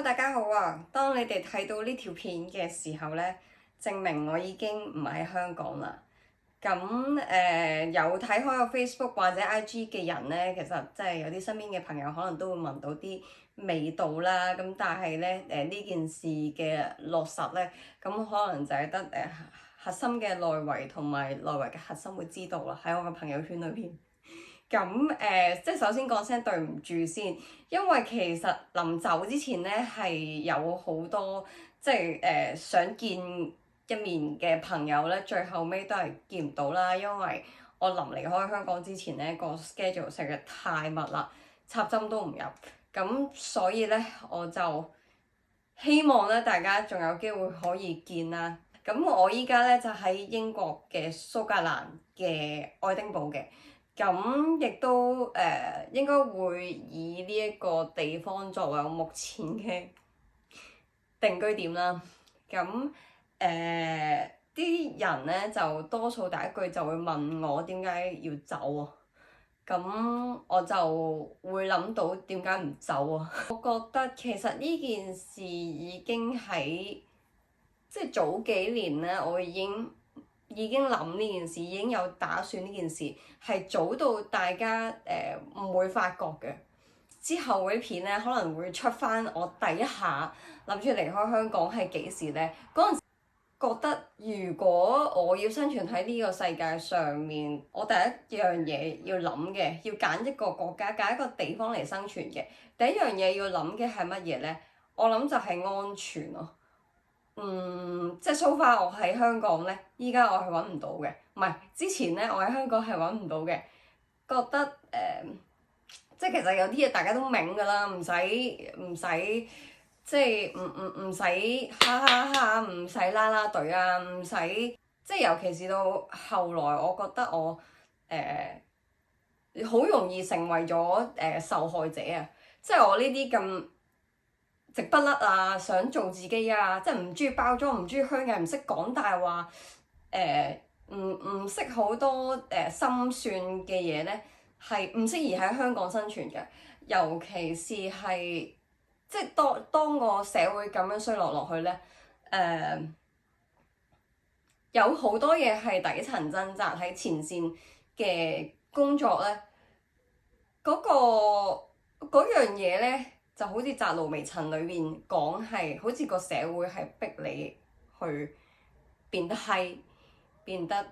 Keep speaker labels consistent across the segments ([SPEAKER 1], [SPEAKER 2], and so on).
[SPEAKER 1] 大家好啊！當你哋睇到呢條片嘅時候咧，證明我已經唔喺香港啦。咁有睇開個 Facebook 或者 IG 嘅人咧，其實即係有啲身邊嘅朋友可能都會聞到啲味道啦。咁但係咧呢件事嘅落實咧，咁可能就係得核心嘅內圍同埋內圍嘅核心會知道啦，喺我嘅朋友圈裏邊。咁即係首先講聲對唔住先，因為其實臨走之前咧係有好多即係想見一面嘅朋友咧，最後尾都係見唔到啦，因為我臨離開香港之前咧個 schedule 實在太密啦，插針都唔入，咁所以咧我就希望咧大家仲有機會可以見啦。咁我依家咧就喺英國嘅蘇格蘭嘅愛丁堡嘅。咁亦都應該會以呢一個地方作為我目前嘅定居點啦。咁啲人咧就多數第一句就會問我點解要走啊？咁我就會諗到點解唔走啊？我覺得其實呢件事已經喺即係早幾年咧，我已經諗呢件事，已經有打算呢件事，係早到大家唔會發覺嘅。之後嗰啲片咧可能會出翻我第一下諗住離開香港係幾時咧？嗰陣時覺得如果我要生存喺呢個世界上面，我第一樣嘢要諗嘅，要揀一個國家、揀一個地方嚟生存嘅，第一樣嘢要諗嘅係乜嘢咧？我諗就係安全咯。即係 so far 我喺香港咧，依家我係揾唔到嘅，唔係之前咧我喺香港係揾唔到嘅，覺得即係其實有啲嘢大家都明㗎啦，唔使即係唔使哈哈哈，唔使啦啦隊啊，唔使即係尤其是到後來，我覺得我好容易成為咗受害者啊！即係我呢啲咁直不甩啊，想做自己啊，即係唔中意包裝，唔中意虛偽，唔識講大話，唔識好多心算嘅嘢咧，係唔適宜喺香港生存嘅。尤其是係即係當個社會咁樣衰落去咧，有好多嘢係底層掙扎喺前線嘅工作咧，嗰樣嘢咧。就好似《窄路微塵》裏面講係，好似個社會係逼你去變得閪，變得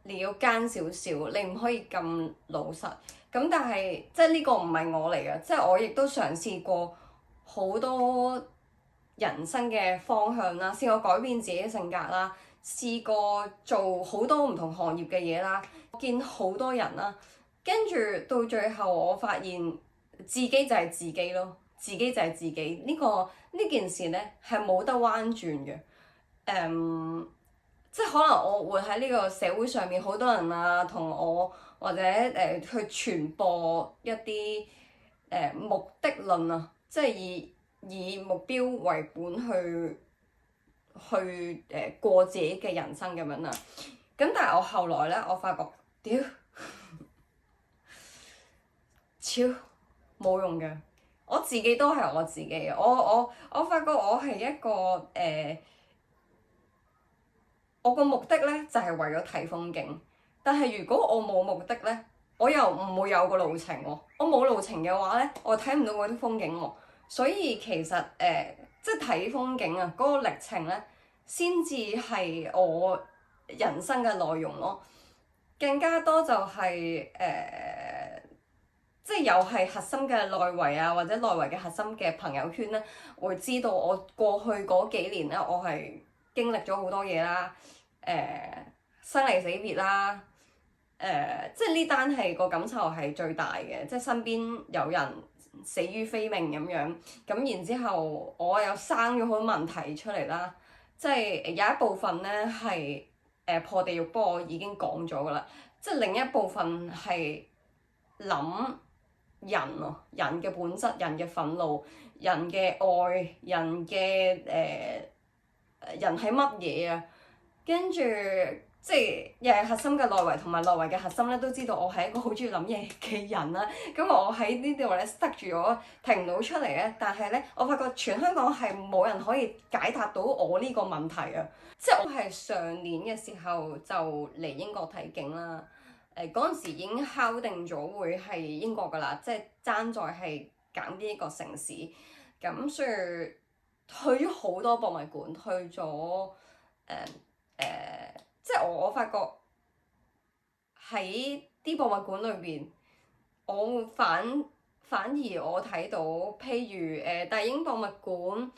[SPEAKER 1] 你要奸少少，你唔可以咁老實。咁但係即係呢個唔係我嚟嘅，即係我亦都嘗試過好多人生嘅方向啦，試過改變自己嘅性格啦，試過做好多唔同行業嘅嘢啦，見好多人啦，跟住到最後我發現。自己就係自己咯，自己就係自己。呢件事咧係冇得彎轉嘅。即係可能我會喺呢個社會上面好多人啊，同我或者去傳播一啲目的論啊，即係以目標為本去過自己嘅人生咁樣啦。咁但係我後來咧，我發覺屌超〜冇用嘅，我自己都係我自己。我發覺我係一個我個目的咧就係為咗睇風景。但係如果我冇目的咧，我又唔會有個路程喎。我冇路程嘅話咧，我睇唔到嗰啲風景喎。所以其實即係睇風景啊，嗰個歷程咧，先至係我人生嘅內容咯。更加多就係即係又係核心嘅內圍啊，或者內圍嘅核心嘅朋友圈咧，會知道我過去嗰幾年咧，我係經歷咗好多嘢啦，生離死別啦，即係呢單係個感受係最大嘅，即係身邊有人死於非命咁樣，咁然之後我又生咗好多問題出嚟啦，即係有一部分咧係破地獄，不過我已經講咗㗎啦，即係另一部分係諗。人嘅本質，人嘅憤怒，人嘅愛，人嘅人係乜嘢啊？跟住即係又係核心嘅內圍同埋內圍嘅核心咧，都知道我係一個好中意諗嘢嘅人啦。咁我喺呢度咧塞住咗，停唔到出嚟咧。但係咧，我發覺全香港係冇人可以解答到我呢個問題啊！即係我係上年嘅時候就嚟英國睇景啦。嗰陣時已經敲定咗會係英國噶啦，即係爭在係揀邊一個城市。咁所以去咗好多博物館，去咗誒即係我發覺喺啲博物館裏邊，我反而我睇到，譬如大英博物館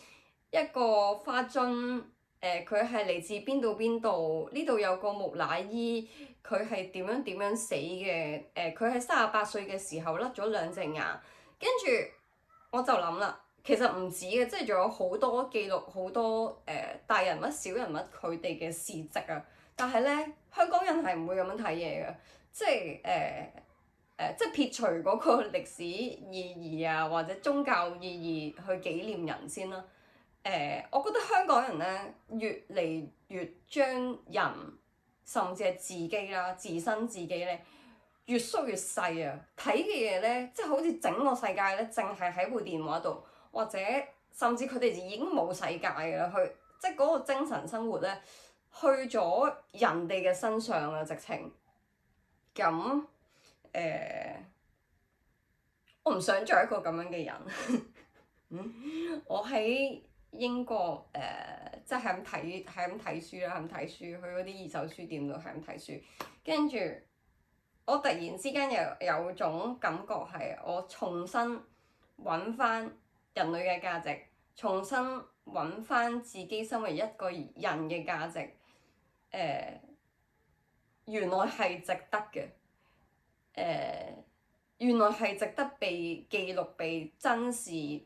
[SPEAKER 1] 一個花樽，佢係嚟自邊度邊度？呢度有個木乃伊，佢係點樣死嘅？佢喺38歲嘅時候甩咗2隻牙，跟住我就諗啦，其實唔止嘅，即係仲有好多記錄，好多大人物、小人物佢哋嘅事蹟啊！但係咧，香港人係唔會咁樣睇嘢嘅，即係即係撇除嗰個歷史意義啊，或者宗教意義去紀念人先啦。我覺得香港人咧越嚟越將人，甚至係自己啦、自身自己咧越縮越細啊！睇嘅嘢咧，即係好似整個世界咧，淨係喺部電話度，或者甚至佢哋已經冇世界㗎啦，去即係嗰個精神生活咧。去咗人哋嘅身上啊，直情咁我唔想做一個咁樣嘅人。我喺英國即係咁睇，係咁睇書啦，係咁睇書，去嗰啲二手書店度係咁睇書，跟住我突然之間有種感覺係我重新揾翻人類嘅價值，重新揾翻自己身為一個人嘅價值。原來係值得嘅，原來係值得被記錄、被珍視，即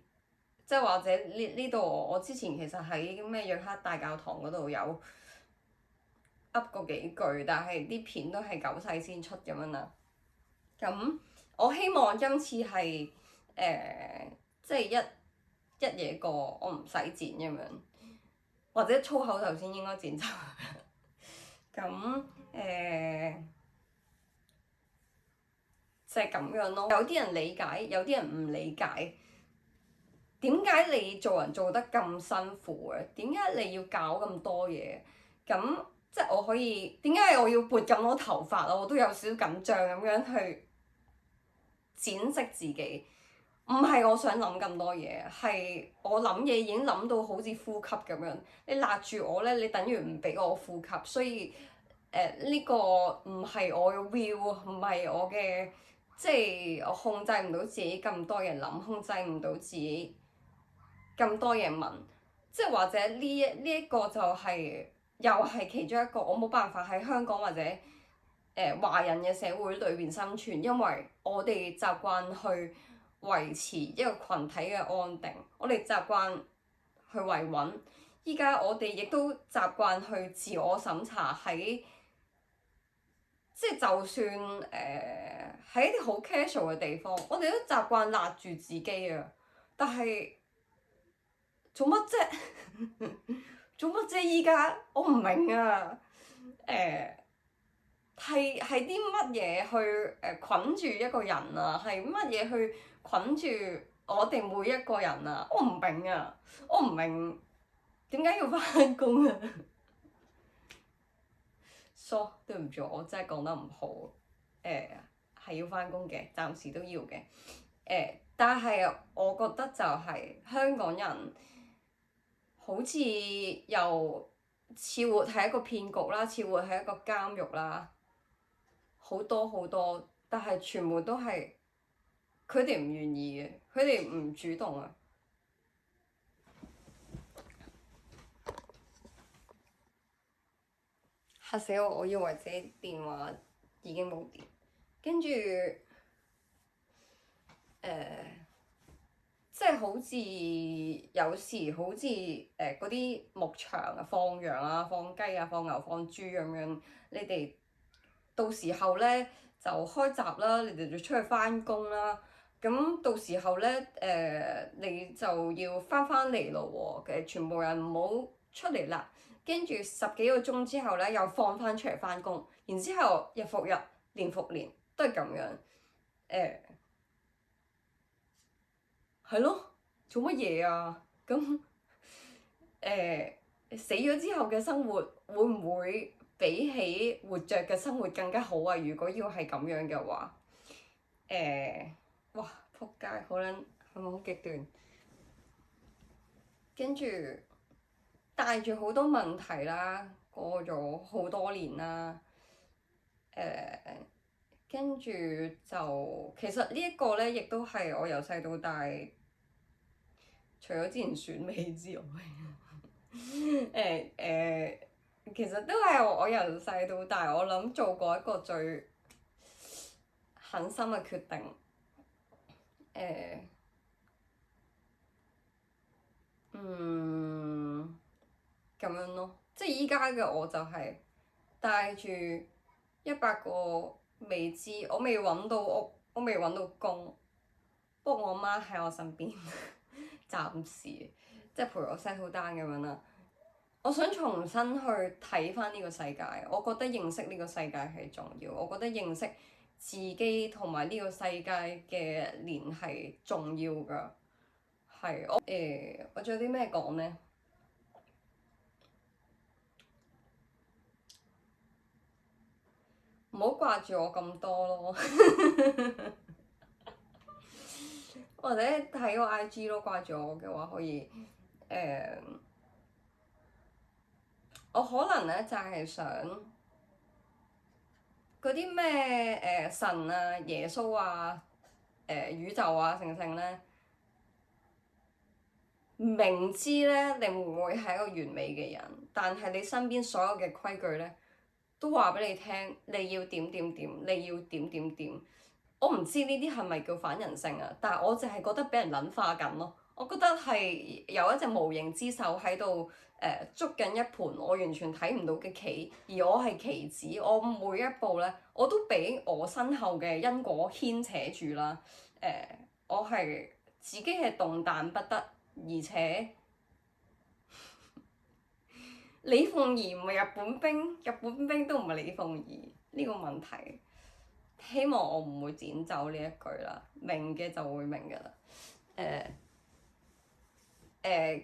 [SPEAKER 1] 係或者呢度我之前其實喺咩約克大教堂嗰度有噏過幾句，但係啲片都係九世先出咁樣啦。咁我希望今次係即係一嘢過，我唔使剪咁樣，或者粗口頭先應該剪走。咁就係咁樣咯。有啲人理解，有啲人唔理解。點解你做人做得咁辛苦嘅？點解你要搞咁多嘢？咁即係我可以點解我要撥咁多頭髮啊？我都有少少緊張咁樣去剪輯自己。唔係我想諗咁多嘢，係我諗嘢已經諗到好似呼吸咁樣。你勒住我咧，你等於唔俾我呼吸，所以呢個唔係我嘅 will，唔係我嘅，即係我控制唔到自己咁多嘢諗，控制唔到自己咁多嘢問，即係或者呢一個就係又係其中一個我冇辦法喺香港或者華人嘅社會裏邊生存，因為我哋習慣去維持一個群體嘅安定，我哋習慣去維穩。依家我哋亦都習慣去自我審查，喺即係就算喺一啲好 casual 嘅地方，我哋都習慣勒住自己啊。但係做乜啫？做乜啫？依家我唔明啊。係啲乜嘢去捆住一個人啊？係乜嘢去捆住我哋每一個人啊？我唔明啊！我唔明點解要返工啊？So 對唔住，我真係講得唔好。係要返工嘅，暫時都要嘅。但係我覺得就係香港人好似又似活係一個騙局啦，似活係一個監獄啦。好多好多，但係全部都係佢哋唔願意嘅，佢哋唔主動啊！嚇死我！我以為自己電話已經冇電，跟住即係好似有時好似嗰啲牧場啊，放羊啊、放雞啊、放牛、放豬咁樣，你哋到時候咧就開閘啦，你哋就出去返工啦。咁到時候咧你就要返嚟咯喎，全部人唔好出嚟啦。跟住10幾個鐘之後咧又放翻出嚟翻工，然之後日復日，年復年都係咁樣。係咯，做乜嘢啊？咁死咗之後嘅生活會唔會比起活着嘅生活更加好啊？如果要係咁樣嘅話，哇，仆街，好撚係咪好極端？跟住帶住好多問題啦，過咗好多年啦，跟住就其實呢一個咧，亦都係我由細到大，除咗之前選美之外，其實都係我由細到大，我諗做過一個最狠心嘅決定，咁樣咯，即係依家嘅我就係帶住100個未知，我未揾到屋，我未揾到工，不過我媽喺我身邊，暫時即係陪我 settle down 咁樣啦。我想重新去睇返呢個世界，我覺得認識呢個世界係重要，我覺得認識自己同埋呢個世界嘅聯繫重要㗎。係我仲有啲咩講呢？唔好掛住我咁多咯，或者睇我 IG 咯。掛住我嘅話可以我可能咧就係想嗰啲咩神啊、耶穌啊、宇宙啊、成咧，明知咧你唔會係一個完美嘅人，但係你身邊所有嘅規矩咧都話俾你聽，你要點點點，你要點點點。我唔知呢啲係咪叫反人性啊，但係我淨係覺得俾人撚化緊咯。我覺得係有一隻無形之手喺度捉緊一盤我完全睇唔到嘅棋，而我係棋子，我每一步咧我都俾我身後嘅因果牽扯住啦。我係自己係動彈不得，而且李鳳儀唔係日本兵，日本兵都唔係李鳳儀呢個問題。希望我唔會剪走呢一句啦，明嘅就會明㗎啦。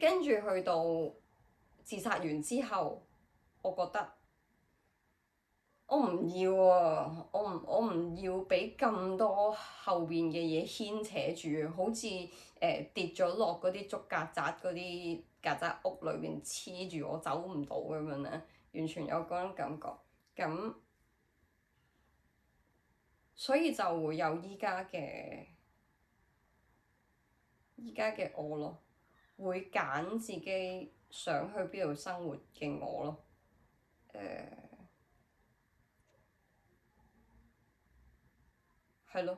[SPEAKER 1] 跟住去到自殺完之後，我覺得我唔要啊，我唔要俾咁多後邊嘅嘢牽扯住，好似跌咗落嗰啲捉曱甴嗰啲曱甴屋裏邊黐住我走唔到咁樣咧，完全有嗰種感覺。咁所以就會有依家嘅我咯，會揀自己想去邊度生活嘅我咯。係咯。